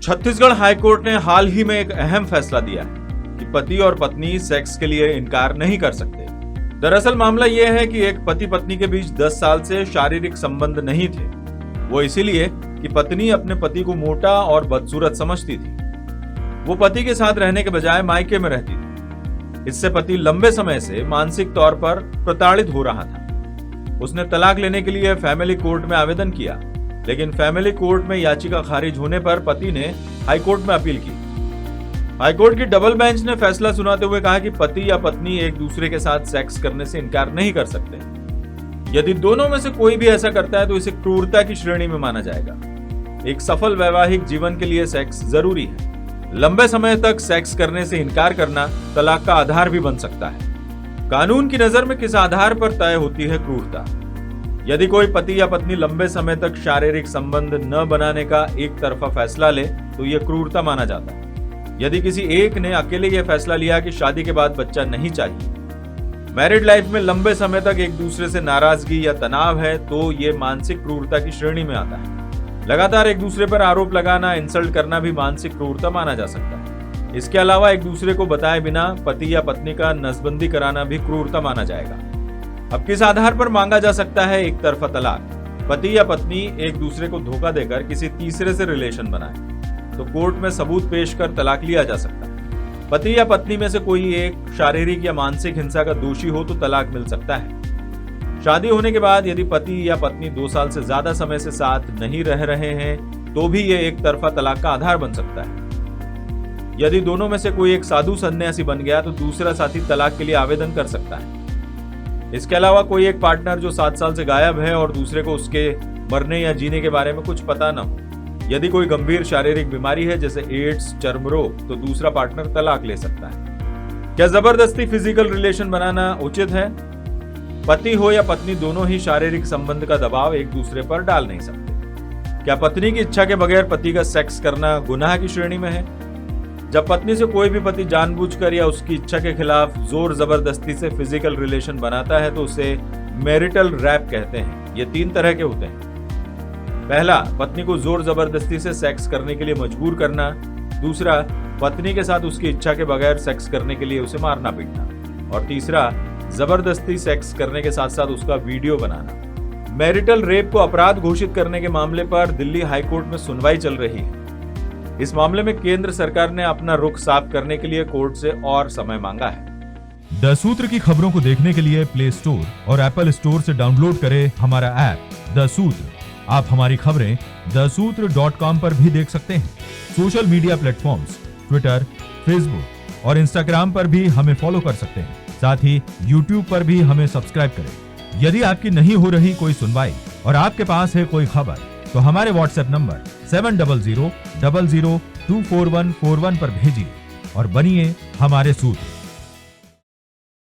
Chhattisgarh high court ने हाल ही में एक अहम फैसला दिया है कि पति और पत्नी सेक्स के लिए इनकार नहीं कर सकते। दरअसल मामला यह है कि एक पति पत्नी के बीच 10 साल से शारीरिक संबंध नहीं थे। वो इसीलिए कि पत्नी अपने पति को मोटा और बदसूरत समझती थी। वो पति के साथ रहने के बजाय मायके में रहती थी। इससे पति लंबे समय से मानसिक तौर पर प्रताड़ित हो रहा था। उसने तलाक लेने के लिए फैमिली कोर्ट में आवेदन किया, लेकिन फैमिली कोर्ट में याचिका खारिज होने पर पति ने हाईकोर्ट में अपील की। हाईकोर्ट की डबल बेंच ने फैसला सुनाते हुए कहा कि पति या पत्नी एक दूसरे के साथ सेक्स करने से इनकार नहीं कर सकते। यदि दोनों में से कोई भी ऐसा करता है तो इसे क्रूरता की श्रेणी में माना जाएगा। एक सफल वैवाहिक जीवन के लिए सेक्स जरूरी है। लंबे समय तक सेक्स करने से इनकार करना तलाक का आधार भी बन सकता है। कानून की नजर में किस आधार पर तय होती है क्रूरता? यदि कोई पति या पत्नी लंबे समय तक शारीरिक संबंध न बनाने का एक तरफा फैसला ले तो यह क्रूरता माना जाता है। यदि किसी एक ने अकेले यह फैसला लिया कि शादी के बाद बच्चा नहीं चाहिए, मैरिड लाइफ में लंबे समय तक एक दूसरे से नाराजगी या तनाव है, तो यह मानसिक क्रूरता की श्रेणी में आता है। लगातार एक दूसरे पर आरोप लगाना, इंसल्ट करना भी मानसिक क्रूरता माना जा सकता है। इसके अलावा एक दूसरे को बताए बिना पति या पत्नी का नसबंदी कराना भी क्रूरता माना जाएगा। अब किस आधार पर मांगा जा सकता है एक तरफा तलाक? पति या पत्नी एक दूसरे को धोखा देकर किसी तीसरे से रिलेशन बनाए तो कोर्ट में सबूत पेश कर तलाक लिया जा सकता है। पति या पत्नी में से कोई एक शारीरिक या मानसिक हिंसा का दोषी हो तो तलाक मिल सकता है। शादी होने के बाद यदि पति या पत्नी 2 साल से ज्यादा समय से साथ नहीं रह रहे हैं तो भी ये एक तरफा तलाक का आधार बन सकता है। यदि दोनों में से कोई एक साधु सन्यासी बन गया तो दूसरा साथी तलाक के लिए आवेदन कर सकता है। इसके अलावा कोई एक पार्टनर जो 7 साल से गायब है और दूसरे को उसके मरने या जीने के बारे में कुछ पता न हो। यदि कोई गंभीर शारीरिक बीमारी है जैसे एड्स, चर्म रोग, तो दूसरा पार्टनर तलाक ले सकता है। क्या जबरदस्ती फिजिकल रिलेशन बनाना उचित है? पति हो या पत्नी, दोनों ही शारीरिक संबंध का दबाव एक दूसरे पर डाल नहीं सकते। क्या पत्नी की इच्छा के बगैर पति का सेक्स करना गुनाह की श्रेणी में है? जब पत्नी से कोई भी पति जानबूझकर या उसकी इच्छा के खिलाफ जोर जबरदस्ती से फिजिकल रिलेशन बनाता है तो उसे मैरिटल रैप कहते हैं। ये 3 तरह के होते हैं। पहला, पत्नी को जोर जबरदस्ती से सेक्स करने के लिए मजबूर करना। दूसरा, पत्नी के साथ उसकी इच्छा के बगैर सेक्स करने के लिए उसे मारना पीटना। और तीसरा, जबरदस्ती सेक्स करने के साथ साथ उसका वीडियो बनाना। मैरिटल रेप को अपराध घोषित करने के मामले पर दिल्ली हाईकोर्ट में सुनवाई चल रही है। इस मामले में केंद्र सरकार ने अपना रुख साफ करने के लिए कोर्ट से और समय मांगा है। द सूत्र की खबरों को देखने के लिए प्ले स्टोर और एप्पल स्टोर से डाउनलोड करें हमारा ऐप द सूत्र। आप हमारी खबरें theसूत्र.com पर भी देख सकते हैं। Social media platforms Twitter, Facebook और इंस्टाग्राम पर भी हमें फॉलो कर सकते हैं। साथ ही यूट्यूब पर भी हमें सब्सक्राइब करें। यदि आपकी नहीं हो रही कोई सुनवाई और आपके पास है कोई खबर तो हमारे व्हाट्सएप नंबर 700000241441 पर भेजिए और बनिए हमारे सूत्र।